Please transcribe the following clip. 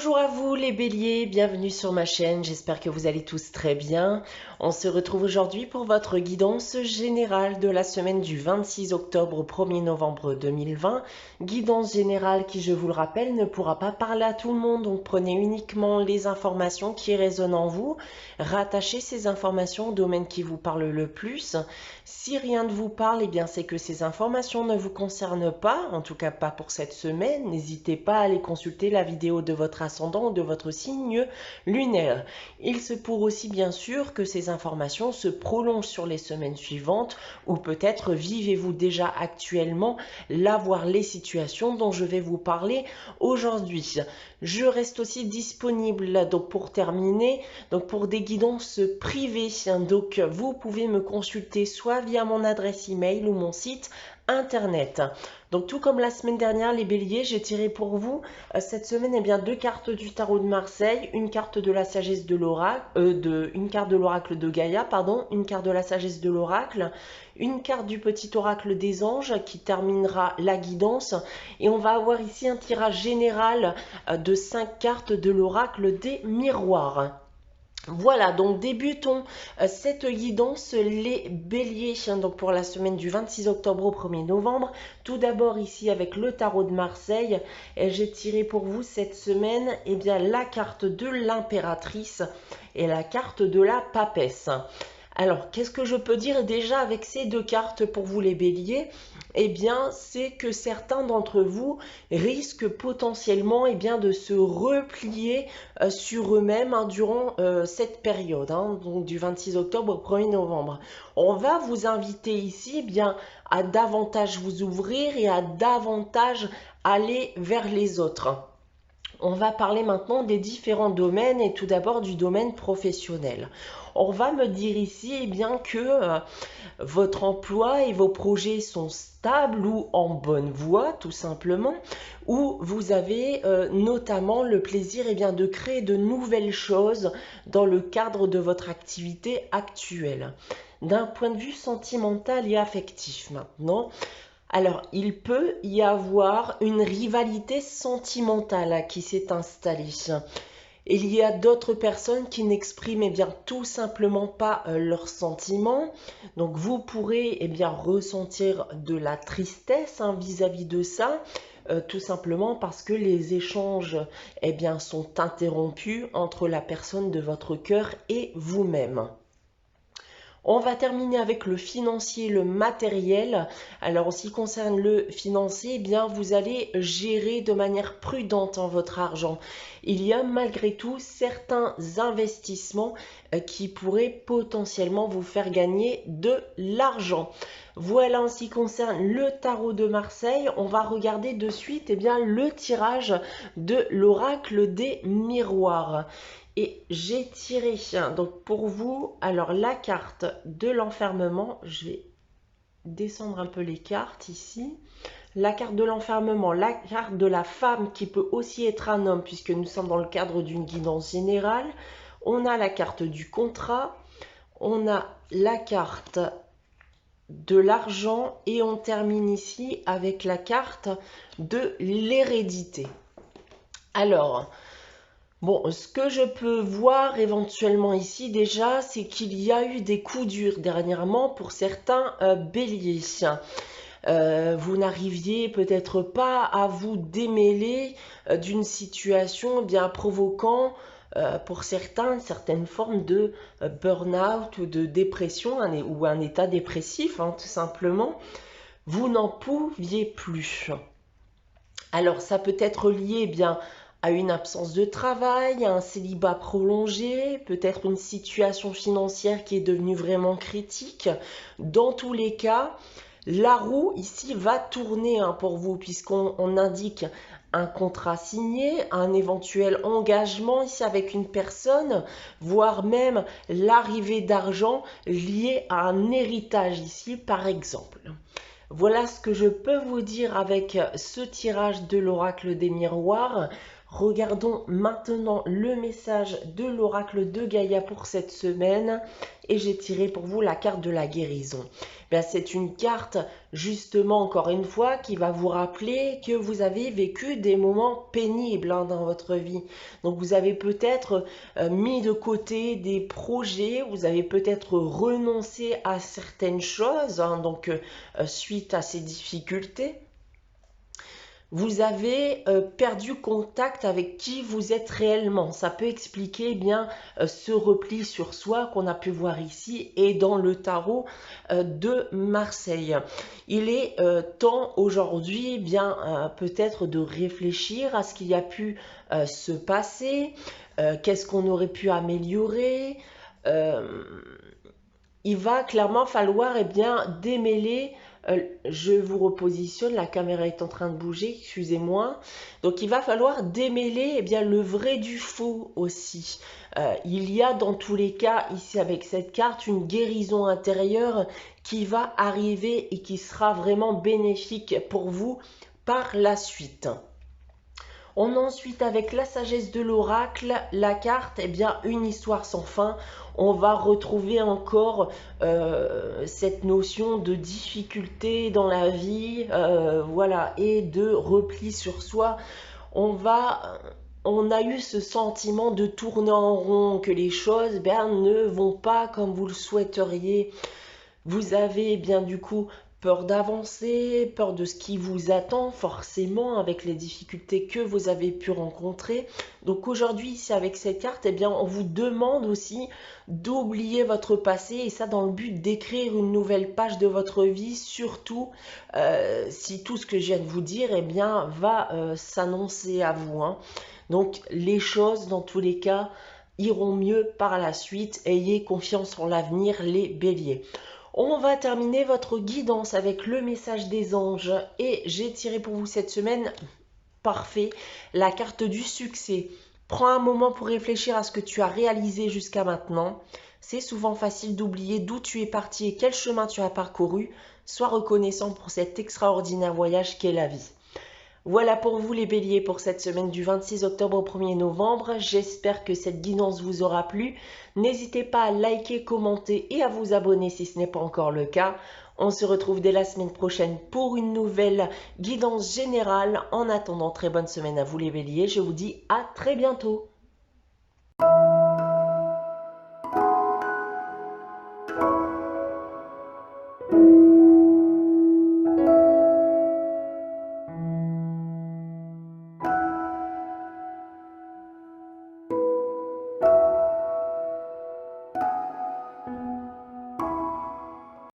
Bonjour à vous les béliers, bienvenue sur ma chaîne, j'espère que vous allez tous très bien. On se retrouve aujourd'hui pour votre guidance générale de la semaine du 26 octobre au 1er novembre 2020. Guidance générale qui, je vous le rappelle, ne pourra pas parler à tout le monde, donc prenez uniquement les informations qui résonnent en vous. Rattachez ces informations au domaine qui vous parle le plus. Si rien ne vous parle, eh bien c'est que ces informations ne vous concernent pas, en tout cas pas pour cette semaine. N'hésitez pas à aller consulter la vidéo de votre ascendant ou de votre signe lunaire. Il se pourrait aussi bien sûr que ces informations se prolongent sur les semaines suivantes ou peut-être vivez-vous déjà actuellement là, voire les situations dont je vais vous parler aujourd'hui. Je reste aussi disponible donc pour terminer donc pour des guidances privées. Donc vous pouvez me consulter soit via mon adresse email ou mon site internet. Donc tout comme la semaine dernière les béliers, j'ai tiré pour vous cette semaine deux cartes du tarot de Marseille, une carte de la sagesse de l'oracle, une carte de l'oracle de Gaïa, pardon, une carte de la sagesse de l'oracle, une carte du petit oracle des anges qui terminera la guidance, et on va avoir ici un tirage général de 5 cartes de l'oracle des miroirs. Voilà, donc débutons cette guidance les béliers, donc pour la semaine du 26 octobre au 1er novembre. Tout d'abord ici avec le tarot de Marseille, j'ai tiré pour vous cette semaine la carte de l'impératrice et la carte de la papesse. Alors, qu'est-ce que je peux dire déjà avec ces deux cartes pour vous les béliers? Eh bien, c'est que certains d'entre vous risquent potentiellement de se replier sur eux-mêmes durant cette période, donc du 26 octobre au 1er novembre. On va vous inviter ici à davantage vous ouvrir et à davantage aller vers les autres. On va parler maintenant des différents domaines et tout d'abord du domaine professionnel. On va me dire ici que votre emploi et vos projets sont stables ou en bonne voie tout simplement, où vous avez notamment le plaisir de créer de nouvelles choses dans le cadre de votre activité actuelle. D'un point de vue sentimental et affectif maintenant, alors, il peut y avoir une rivalité sentimentale qui s'est installée. Il y a d'autres personnes qui n'expriment tout simplement pas leurs sentiments. Donc, vous pourrez ressentir de la tristesse vis-à-vis de ça. Tout simplement parce que les échanges sont interrompus entre la personne de votre cœur et vous-même. On va terminer avec le financier, le matériel. Alors, en ce qui concerne le financier, vous allez gérer de manière prudente votre argent. Il y a malgré tout certains investissements qui pourraient potentiellement vous faire gagner de l'argent. Voilà en ce qui concerne le tarot de Marseille. On va regarder de suite le tirage de l'oracle des miroirs. Et j'ai tiré donc pour vous la carte de l'enfermement. Je vais descendre un peu les cartes ici. La carte de l'enfermement, la carte de la femme qui peut aussi être un homme puisque nous sommes dans le cadre d'une guidance générale. On a la carte du contrat, on a la carte de l'argent et on termine ici avec la carte de l'hérédité. Alors, bon, ce que je peux voir éventuellement ici déjà, c'est qu'il y a eu des coups durs dernièrement pour certains béliers. Vous n'arriviez peut-être pas à vous démêler d'une situation provoquant pour certaines formes de burn-out ou de dépression ou un état dépressif, tout simplement. Vous n'en pouviez plus. Alors, ça peut être lié à une absence de travail, à un célibat prolongé, peut-être une situation financière qui est devenue vraiment critique. Dans tous les cas, la roue ici va tourner pour vous puisqu'on indique un contrat signé, un éventuel engagement ici avec une personne, voire même l'arrivée d'argent lié à un héritage ici par exemple. Voilà ce que je peux vous dire avec ce tirage de l'oracle des miroirs. Regardons maintenant le message de l'oracle de Gaïa pour cette semaine. et j'ai tiré pour vous la carte de la guérison. Bien, c'est une carte, justement, encore une fois, qui va vous rappeler que vous avez vécu des moments pénibles dans votre vie. Donc, vous avez peut-être mis de côté des projets, vous avez peut-être renoncé à certaines choses, suite à ces difficultés. Vous avez perdu contact avec qui vous êtes réellement. Ça peut expliquer ce repli sur soi qu'on a pu voir ici et dans le tarot de Marseille. Il est temps aujourd'hui peut-être de réfléchir à ce qu'il y a pu se passer, qu'est-ce qu'on aurait pu améliorer. Euh, il va clairement falloir démêler. Je vous repositionne, la caméra est en train de bouger, excusez-moi. Donc il va falloir démêler le vrai du faux aussi. Il y a dans tous les cas ici avec cette carte une guérison intérieure qui va arriver et qui sera vraiment bénéfique pour vous par la suite. On a ensuite avec la sagesse de l'oracle, la carte, une histoire sans fin. On va retrouver encore cette notion de difficulté dans la vie, et de repli sur soi. On a eu ce sentiment de tourner en rond, que les choses ne vont pas comme vous le souhaiteriez. Vous avez du coup peur d'avancer, peur de ce qui vous attend forcément avec les difficultés que vous avez pu rencontrer. Donc aujourd'hui, ici avec cette carte, on vous demande aussi d'oublier votre passé et ça dans le but d'écrire une nouvelle page de votre vie, surtout si tout ce que je viens de vous dire va s'annoncer à vous. Donc les choses dans tous les cas iront mieux par la suite. Ayez confiance en l'avenir, les béliers. On va terminer votre guidance avec le message des anges et j'ai tiré pour vous cette semaine, parfait, la carte du succès. Prends un moment pour réfléchir à ce que tu as réalisé jusqu'à maintenant. C'est souvent facile d'oublier d'où tu es parti et quel chemin tu as parcouru. Sois reconnaissant pour cet extraordinaire voyage qu'est la vie. Voilà pour vous les béliers pour cette semaine du 26 octobre au 1er novembre. J'espère que cette guidance vous aura plu. N'hésitez pas à liker, commenter et à vous abonner si ce n'est pas encore le cas. On se retrouve dès la semaine prochaine pour une nouvelle guidance générale. En attendant, très bonne semaine à vous les béliers. Je vous dis à très bientôt.